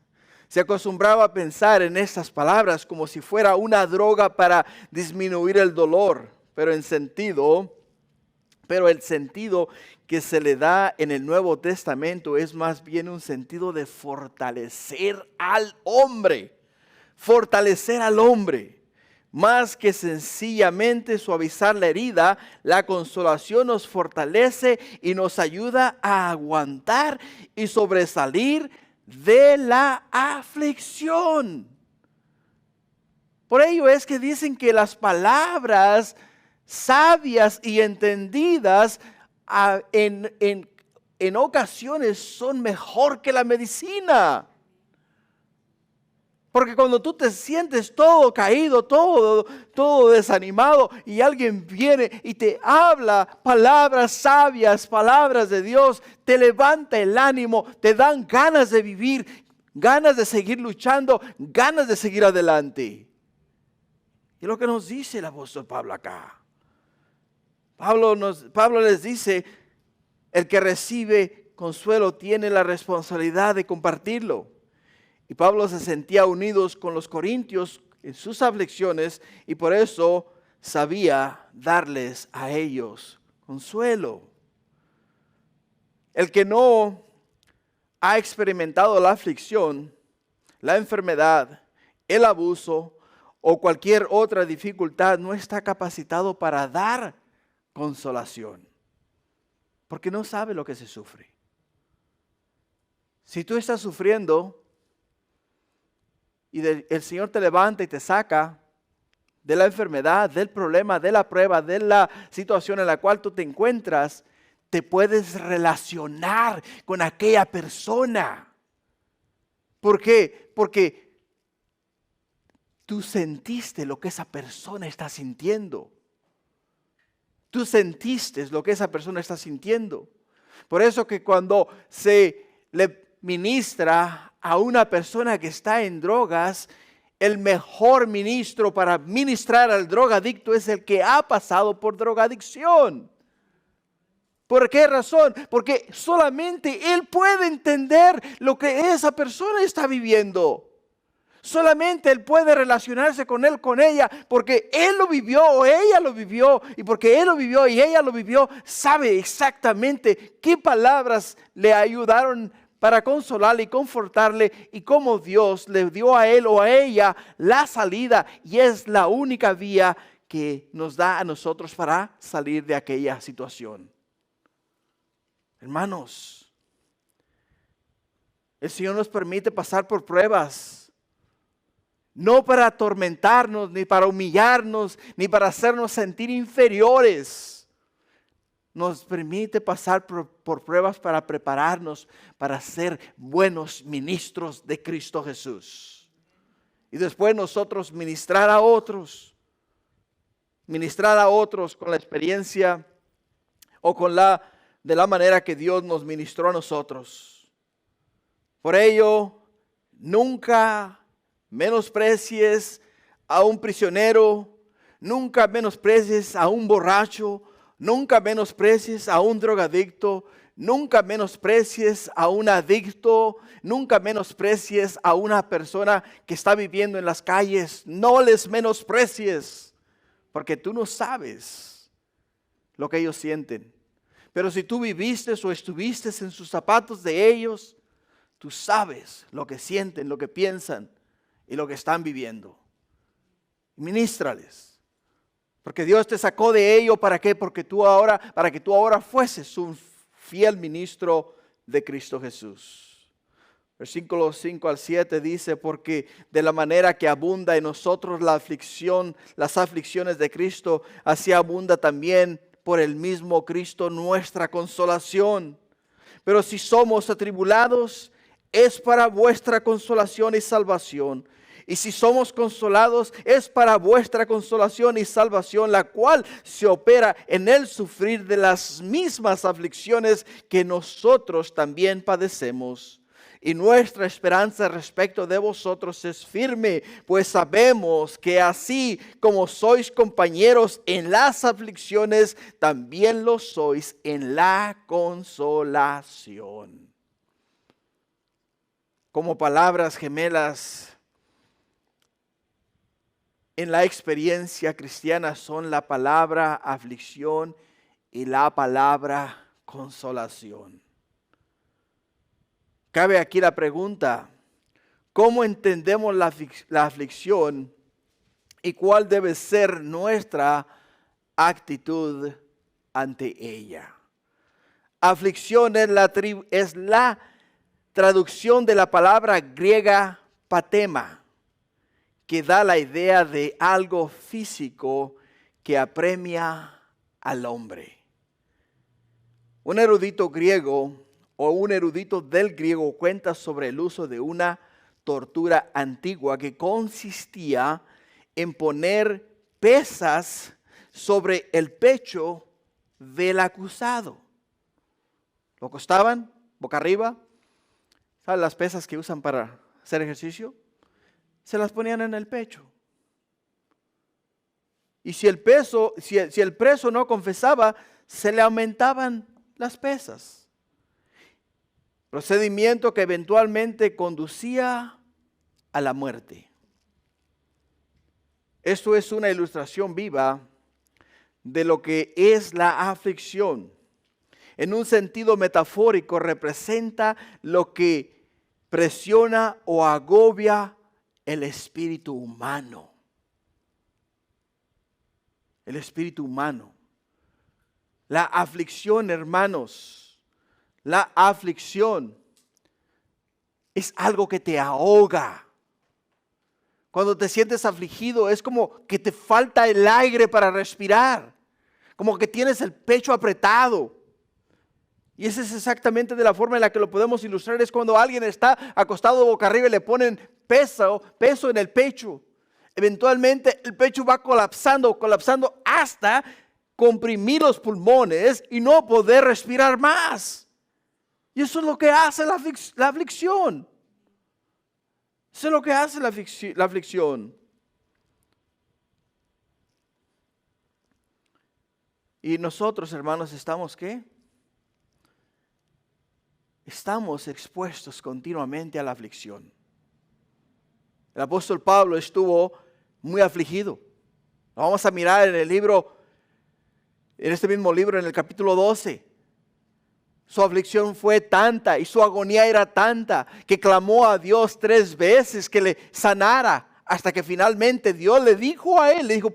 Se acostumbraba a pensar en estas palabras como si fuera una droga para disminuir el dolor, pero el sentido que se le da en el Nuevo Testamento es más bien un sentido de fortalecer al hombre. fortalecer al hombre. Más que sencillamente suavizar la herida, la consolación nos fortalece y nos ayuda a aguantar y sobresalir de la aflicción. Por ello es que dicen que las palabras sabias y entendidas en ocasiones son mejor que la medicina. Porque cuando tú te sientes todo caído, todo desanimado, y alguien viene y te habla palabras sabias, palabras de Dios, te levanta el ánimo, te dan ganas de vivir, ganas de seguir luchando, ganas de seguir adelante. Y lo que nos dice el apóstol Pablo acá. Pablo les dice, el que recibe consuelo tiene la responsabilidad de compartirlo. Y Pablo se sentía unidos con los corintios en sus aflicciones y por eso sabía darles a ellos consuelo. El que no ha experimentado la aflicción, la enfermedad, el abuso o cualquier otra dificultad no está capacitado para dar consolación, porque no sabe lo que se sufre. Si tú estás sufriendo, y el Señor te levanta y te saca de la enfermedad, del problema, de la prueba, de la situación en la cual tú te encuentras, te puedes relacionar con aquella persona. ¿Por qué? Porque tú sentiste lo que esa persona está sintiendo. Tú sentiste lo que esa persona está sintiendo. Por eso que cuando se le ministra a una persona que está en drogas, el mejor ministro para ministrar al drogadicto es el que ha pasado por drogadicción. ¿Por qué razón? Porque solamente él puede entender lo que esa persona está viviendo. Solamente él puede relacionarse con él, con ella, porque él lo vivió o ella lo vivió. Y porque él lo vivió y ella lo vivió, sabe exactamente qué palabras le ayudaron para consolarle y confortarle y cómo Dios le dio a él o a ella la salida. Y es la única vía que nos da a nosotros para salir de aquella situación. Hermanos, el Señor nos permite pasar por pruebas, no para atormentarnos, ni para humillarnos, ni para hacernos sentir inferiores. Nos permite pasar por pruebas para prepararnos para ser buenos ministros de Cristo Jesús. Y después nosotros ministrar a otros con la experiencia o de la manera que Dios nos ministró a nosotros. Por ello, nunca menosprecies a un prisionero, nunca menosprecies a un borracho, nunca menosprecies a un drogadicto, nunca menosprecies a un adicto, nunca menosprecies a una persona que está viviendo en las calles. No les menosprecies, porque tú no sabes lo que ellos sienten. Pero si tú viviste o estuviste en sus zapatos de ellos, tú sabes lo que sienten, lo que piensan y lo que están viviendo. Ministrales. Porque Dios te sacó de ello, ¿para qué? Para que tú ahora fueses un fiel ministro de Cristo Jesús. Versículos 5 al 7 dice, porque de la manera que abunda en nosotros la aflicción, las aflicciones de Cristo, así abunda también por el mismo Cristo nuestra consolación. Pero si somos atribulados, es para vuestra consolación y salvación. Y si somos consolados, es para vuestra consolación y salvación, la cual se opera en el sufrir de las mismas aflicciones que nosotros también padecemos. Y nuestra esperanza respecto de vosotros es firme, pues sabemos que así como sois compañeros en las aflicciones, también lo sois en la consolación. Como palabras gemelas en la experiencia cristiana son la palabra aflicción y la palabra consolación. Cabe aquí la pregunta, cómo entendemos la aflicción y cuál debe ser nuestra actitud ante ella. Aflicción es la traducción de la palabra griega patema, que da la idea de algo físico que apremia al hombre. Un erudito griego o un erudito del griego cuenta sobre el uso de una tortura antigua que consistía en poner pesas sobre el pecho del acusado. Lo acostaban boca arriba. ¿Saben las pesas que usan para hacer ejercicio? Se las ponían en el pecho. Y si el preso no confesaba, se le aumentaban las pesas. Procedimiento que eventualmente conducía a la muerte. Esto es una ilustración viva de lo que es la aflicción. En un sentido metafórico representa lo que presiona o agobia el espíritu humano. El espíritu humano. La aflicción, hermanos, la aflicción es algo que te ahoga. Cuando te sientes afligido es como que te falta el aire para respirar, como que tienes el pecho apretado. Y esa es exactamente de la forma en la que lo podemos ilustrar, es cuando alguien está acostado boca arriba y le ponen peso en el pecho. Eventualmente el pecho va colapsando hasta comprimir los pulmones y no poder respirar más. Y eso es lo que hace la aflicción. Eso es lo que hace la aflicción. Y nosotros, hermanos, ¿estamos qué? Estamos expuestos continuamente a la aflicción. El apóstol Pablo estuvo muy afligido. Lo vamos a mirar en este mismo libro, en el capítulo 12. Su aflicción fue tanta y su agonía era tanta que clamó a Dios 3 veces que le sanara, hasta que finalmente Dios le dijo,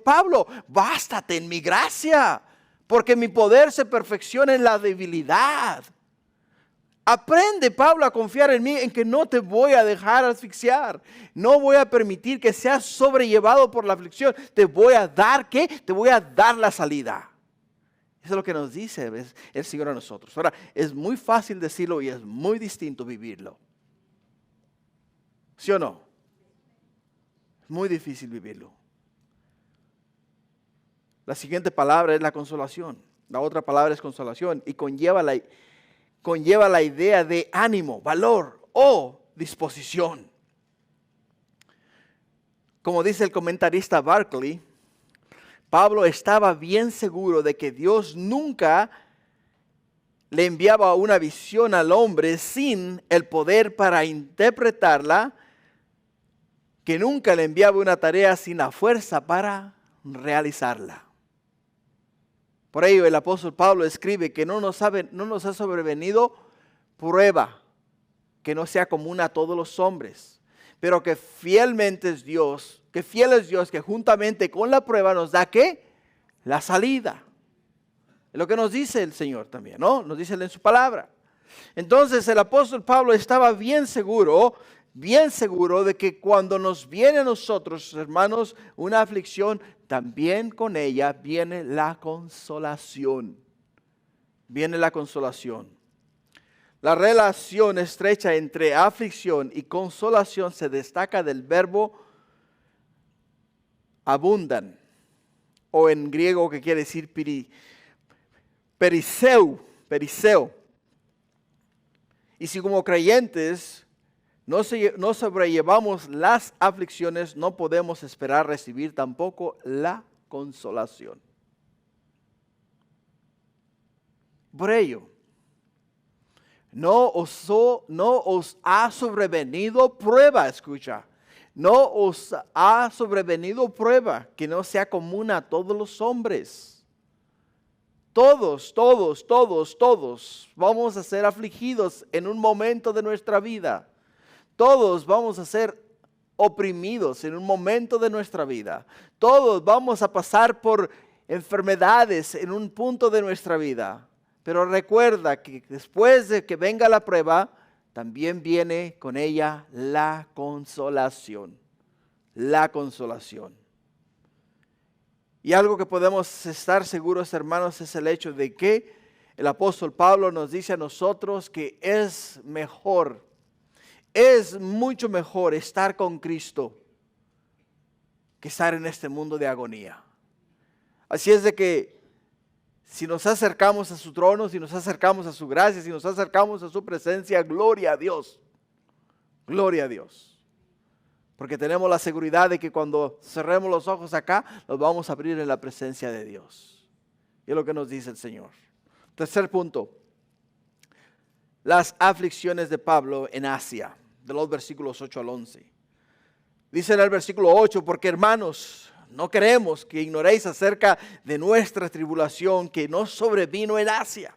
Pablo, bástate en mi gracia, porque mi poder se perfecciona en la debilidad. Aprende, Pablo, a confiar en mí, en que no te voy a dejar asfixiar. No voy a permitir que seas sobrellevado por la aflicción. Te voy a dar, ¿qué? Te voy a dar la salida. Eso es lo que nos dice el Señor a nosotros. Ahora, es muy fácil decirlo y es muy distinto vivirlo. ¿Sí o no? Es muy difícil vivirlo. La siguiente palabra es la consolación. La otra palabra es consolación y conlleva la idea de ánimo, valor o disposición. Como dice el comentarista Barclay, Pablo estaba bien seguro de que Dios nunca le enviaba una visión al hombre sin el poder para interpretarla, que nunca le enviaba una tarea sin la fuerza para realizarla. Por ello el apóstol Pablo escribe que no nos ha sobrevenido prueba que no sea común a todos los hombres, pero que fielmente es Dios, que fiel es Dios, que juntamente con la prueba nos da ¿qué? La salida. Es lo que nos dice el Señor también, ¿no? Nos dice en su palabra. Entonces el apóstol Pablo estaba bien seguro de que cuando nos viene a nosotros, hermanos, una aflicción, también con ella viene la consolación. Viene la consolación. La relación estrecha entre aflicción y consolación se destaca del verbo abundan, o en griego que quiere decir periseo. Y si como creyentes no sobrellevamos las aflicciones, no podemos esperar recibir tampoco la consolación. Por ello, no os ha sobrevenido prueba, escucha. No os ha sobrevenido prueba que no sea común a todos los hombres. Todos vamos a ser afligidos en un momento de nuestra vida. Todos vamos a ser oprimidos en un momento de nuestra vida. Todos vamos a pasar por enfermedades en un punto de nuestra vida. Pero recuerda que después de que venga la prueba, también viene con ella la consolación. La consolación. Y algo que podemos estar seguros, hermanos, es el hecho de que el apóstol Pablo nos dice a nosotros que es mejor, es mucho mejor estar con Cristo que estar en este mundo de agonía. Así es de que si nos acercamos a su trono, si nos acercamos a su gracia, si nos acercamos a su presencia, gloria a Dios. Gloria a Dios. Porque tenemos la seguridad de que cuando cerremos los ojos acá, los vamos a abrir en la presencia de Dios. Y es lo que nos dice el Señor. Tercer punto. Las aflicciones de Pablo en Asia, de los versículos 8 al 11. Dice en el versículo 8, porque hermanos, no queremos que ignoréis acerca de nuestra tribulación que nos sobrevino en Asia,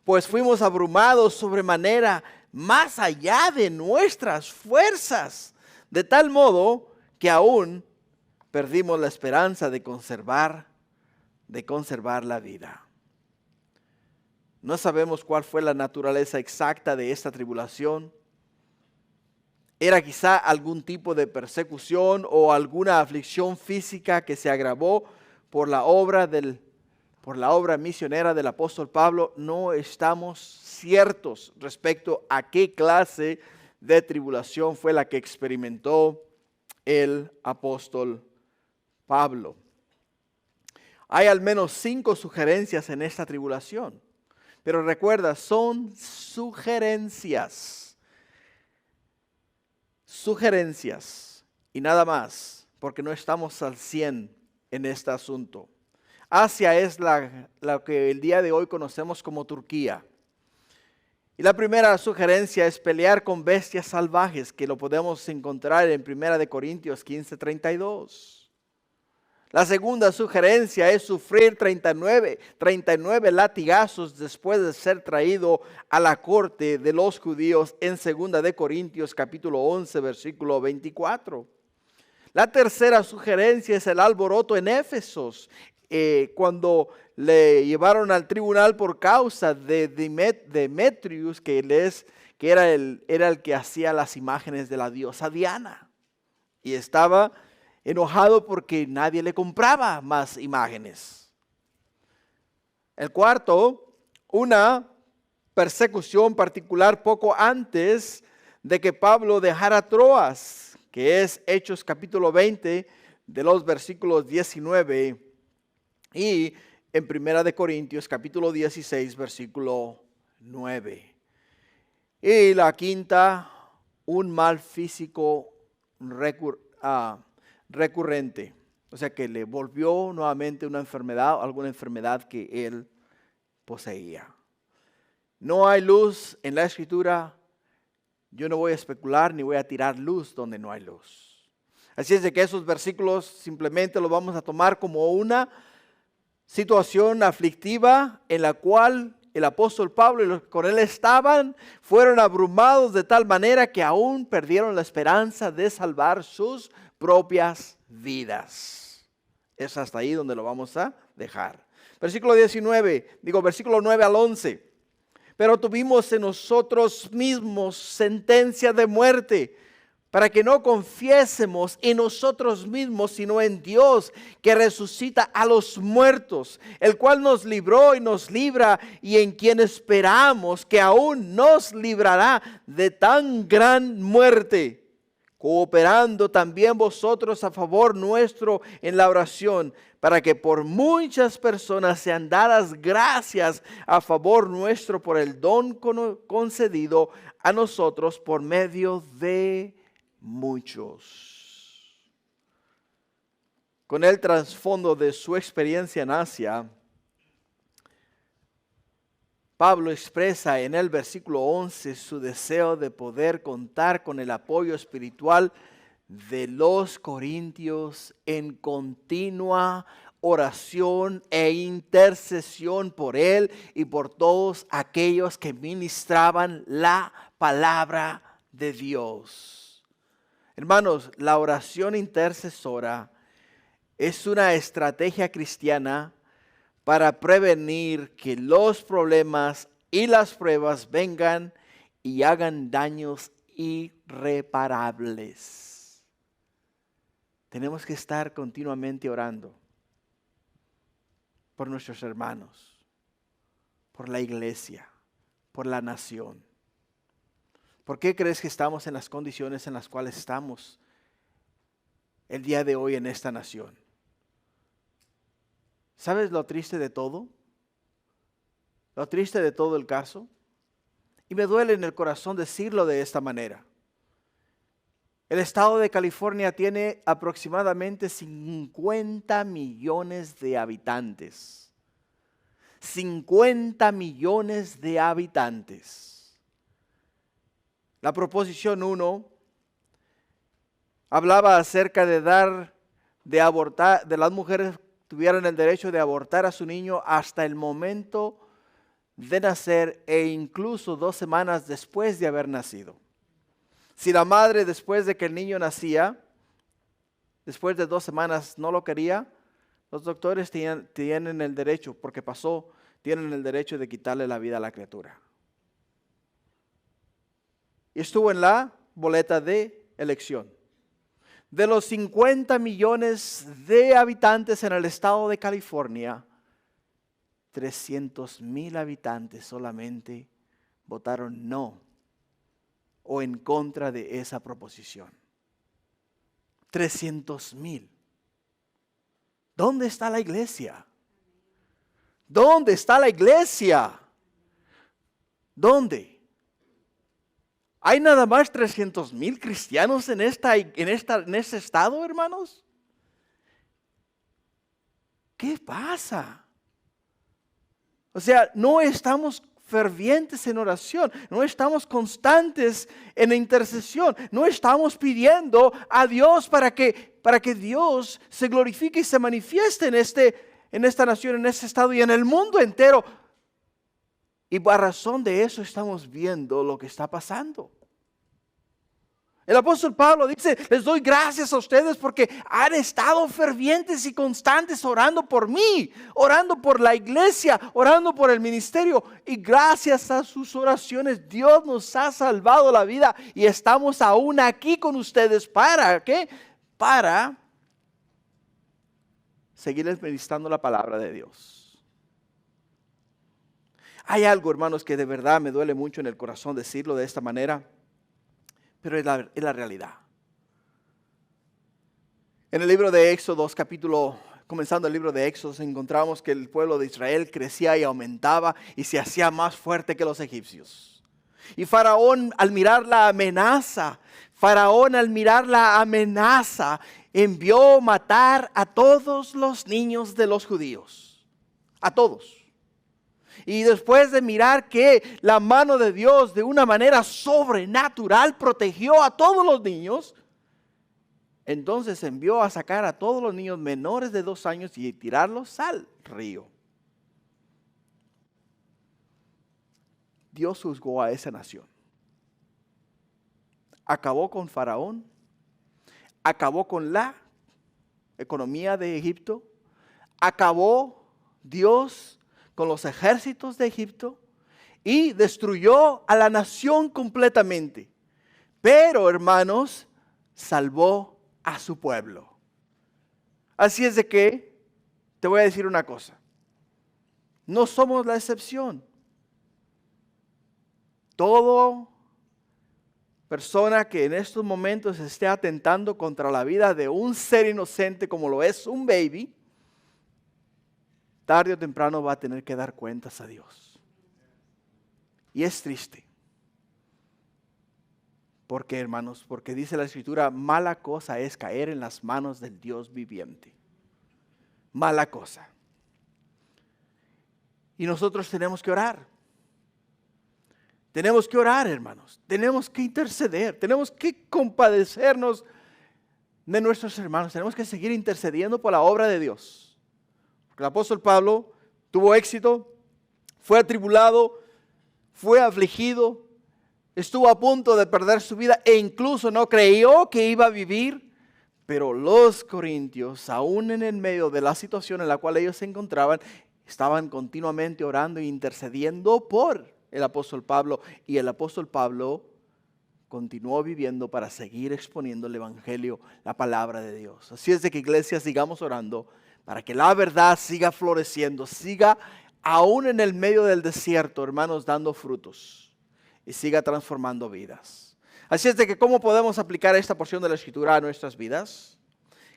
pues fuimos abrumados sobremanera más allá de nuestras fuerzas, de tal modo que aún perdimos la esperanza de conservar la vida. No sabemos cuál fue la naturaleza exacta de esta tribulación. Era quizá algún tipo de persecución o alguna aflicción física que se agravó por la obra misionera del apóstol Pablo. No estamos ciertos respecto a qué clase de tribulación fue la que experimentó el apóstol Pablo. Hay al menos 5 sugerencias en esta tribulación, pero recuerda, son sugerencias. Sugerencias y nada más, porque no estamos al 100 en este asunto. Asia es la que el día de hoy conocemos como Turquía. Y la primera sugerencia es pelear con bestias salvajes, que lo podemos encontrar en 1 Corintios 15:32. La segunda sugerencia es sufrir 39 latigazos después de ser traído a la corte de los judíos en 2 Corintios capítulo 11 versículo 24. La tercera sugerencia es el alboroto en Éfesos, cuando le llevaron al tribunal por causa de Demetrius, que era el que hacía las imágenes de la diosa Diana. Y estaba enojado porque nadie le compraba más imágenes. El cuarto, una persecución particular poco antes de que Pablo dejara Troas, que es Hechos capítulo 20 de los versículos 19 y en 1 Corintios capítulo 16 versículo 9. Y la quinta, un mal físico recurrente, o sea que le volvió nuevamente una enfermedad, alguna enfermedad que él poseía. No hay luz en la Escritura. Yo no voy a especular ni voy a tirar luz donde no hay luz. Así es de que esos versículos simplemente los vamos a tomar como una situación aflictiva en la cual el apóstol Pablo y los que con él estaban fueron abrumados de tal manera que aún perdieron la esperanza de salvar sus propias vidas. Es hasta ahí donde lo vamos a dejar. Versículo 9 al 11. Pero tuvimos en nosotros mismos sentencia de muerte, para que no confiésemos en nosotros mismos, sino en Dios, que resucita a los muertos, el cual nos libró y nos libra, y en quien esperamos que aún nos librará de tan gran muerte, cooperando también vosotros a favor nuestro en la oración, para que por muchas personas sean dadas gracias a favor nuestro por el don concedido a nosotros por medio de muchos. Con el trasfondo de su experiencia en Asia, Pablo expresa en el versículo 11 su deseo de poder contar con el apoyo espiritual de los corintios en continua oración e intercesión por él y por todos aquellos que ministraban la palabra de Dios. Hermanos, la oración intercesora es una estrategia cristiana para prevenir que los problemas y las pruebas vengan y hagan daños irreparables. Tenemos que estar continuamente orando por nuestros hermanos, por la iglesia, por la nación. ¿Por qué crees que estamos en las condiciones en las cuales estamos el día de hoy en esta nación? ¿Sabes lo triste de todo? Lo triste de todo el caso. Y me duele en el corazón decirlo de esta manera. El estado de California tiene aproximadamente 50 millones de habitantes. 50 millones de habitantes. La proposición 1 hablaba acerca de abortar, de las mujeres tuvieran el derecho de abortar a su niño hasta el momento de nacer e incluso 2 semanas después de haber nacido. Si la madre después de que el niño nacía, después de 2 semanas no lo quería, los doctores tienen el derecho, porque pasó, tienen el derecho de quitarle la vida a la criatura. Y estuvo en la boleta de elección. De los 50 millones de habitantes en el estado de California, 300,000 habitantes solamente votaron no o en contra de esa proposición. 300,000. ¿Dónde está la iglesia? ¿Dónde está la iglesia? ¿Dónde? ¿Hay nada más 300,000 cristianos en este estado, hermanos? ¿Qué pasa? O sea, no estamos fervientes en oración, no estamos constantes en intercesión, no estamos pidiendo a Dios para que Dios se glorifique y se manifieste en esta nación, en este estado y en el mundo entero. Y a razón de eso estamos viendo lo que está pasando. El apóstol Pablo dice, les doy gracias a ustedes porque han estado fervientes y constantes orando por mí, orando por la iglesia, orando por el ministerio. Y gracias a sus oraciones Dios nos ha salvado la vida y estamos aún aquí con ustedes. ¿Para qué? Para seguirles ministrando la palabra de Dios. Hay algo, hermanos, que de verdad me duele mucho en el corazón decirlo de esta manera. Pero es la realidad. En el libro de Éxodo, comenzando el libro de Éxodo, encontramos que el pueblo de Israel crecía y aumentaba y se hacía más fuerte que los egipcios. Y Faraón, al mirar la amenaza, envió matar a todos los niños de los judíos. A todos. Y después de mirar que la mano de Dios de una manera sobrenatural protegió a todos los niños, entonces envió a sacar a todos los niños menores de 2 años y tirarlos al río. Dios juzgó a esa nación. Acabó con Faraón, acabó con la economía de Egipto, acabó Dios con los ejércitos de Egipto y destruyó a la nación completamente. Pero, hermanos, salvó a su pueblo. Así es de que, te voy a decir una cosa. No somos la excepción. Toda persona que en estos momentos esté atentando contra la vida de un ser inocente como lo es un baby, tarde o temprano va a tener que dar cuentas a Dios. Y es triste. ¿Por qué, hermanos? Porque dice la Escritura, mala cosa es caer en las manos del Dios viviente. Mala cosa. Y nosotros tenemos que orar. Tenemos que orar, hermanos. Tenemos que interceder. Tenemos que compadecernos de nuestros hermanos. Tenemos que seguir intercediendo por la obra de Dios. El apóstol Pablo tuvo éxito, fue atribulado, fue afligido, estuvo a punto de perder su vida e incluso no creyó que iba a vivir. Pero los corintios, aún en el medio de la situación en la cual ellos se encontraban, estaban continuamente orando e intercediendo por el apóstol Pablo. Y el apóstol Pablo continuó viviendo para seguir exponiendo el evangelio, la palabra de Dios. Así es de que, iglesia, sigamos orando para que la verdad siga floreciendo, siga aún en el medio del desierto, hermanos, dando frutos y siga transformando vidas. Así es de que, ¿cómo podemos aplicar esta porción de la Escritura a nuestras vidas?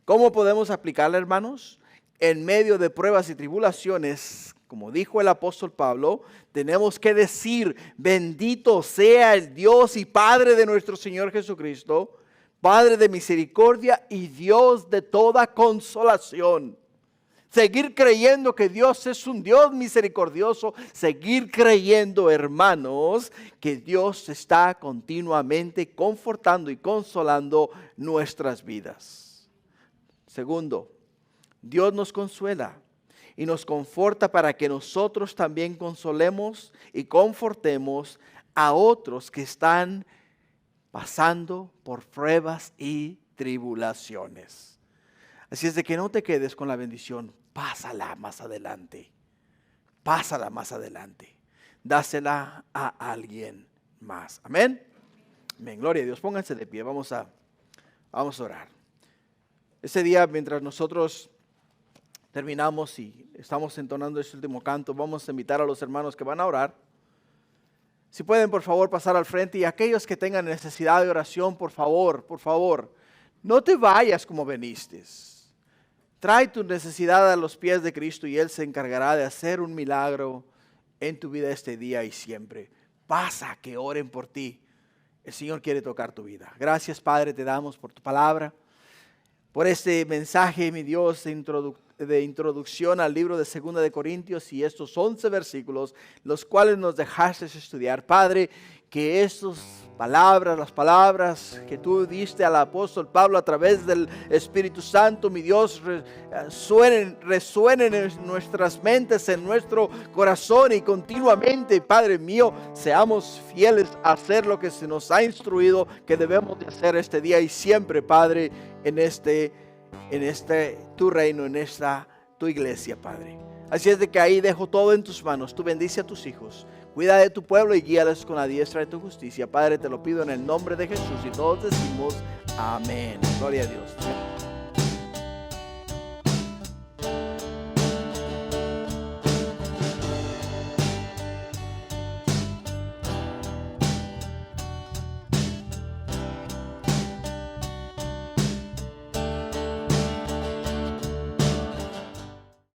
¿Cómo podemos aplicarla, hermanos? En medio de pruebas y tribulaciones, como dijo el apóstol Pablo, tenemos que decir: bendito sea el Dios y Padre de nuestro Señor Jesucristo, Padre de misericordia y Dios de toda consolación. Seguir creyendo que Dios es un Dios misericordioso. Seguir creyendo, hermanos, que Dios está continuamente confortando y consolando nuestras vidas. Segundo, Dios nos consuela y nos conforta para que nosotros también consolemos y confortemos a otros que están pasando por pruebas y tribulaciones. Así es de que no te quedes con la bendición. Pásala más adelante. Pásala más adelante. Dásela a alguien más. Amén. Amén. Gloria a Dios. Pónganse de pie. Vamos a orar. Ese día, mientras nosotros terminamos y estamos entonando este último canto, vamos a invitar a los hermanos que van a orar. Si pueden, por favor, pasar al frente. Y aquellos que tengan necesidad de oración, por favor, no te vayas como veniste. Trae tu necesidad a los pies de Cristo y Él se encargará de hacer un milagro en tu vida este día y siempre. Pasa, que oren por ti. El Señor quiere tocar tu vida. Gracias, Padre, te damos por tu palabra, por este mensaje, mi Dios, de introducción al libro de 2 de Corintios y estos 11 versículos, los cuales nos dejaste estudiar. Padre, que estas palabras, las palabras que tú diste al apóstol Pablo a través del Espíritu Santo, mi Dios, resuenen en nuestras mentes, en nuestro corazón y continuamente, Padre mío, seamos fieles a hacer lo que se nos ha instruido que debemos de hacer este día y siempre, Padre, en tu reino, en esta tu iglesia, Padre. Así es de que ahí dejo todo en tus manos. Tú bendice a tus hijos. Cuida de tu pueblo y guíales con la diestra de tu justicia. Padre, te lo pido en el nombre de Jesús y todos decimos amén. Gloria a Dios.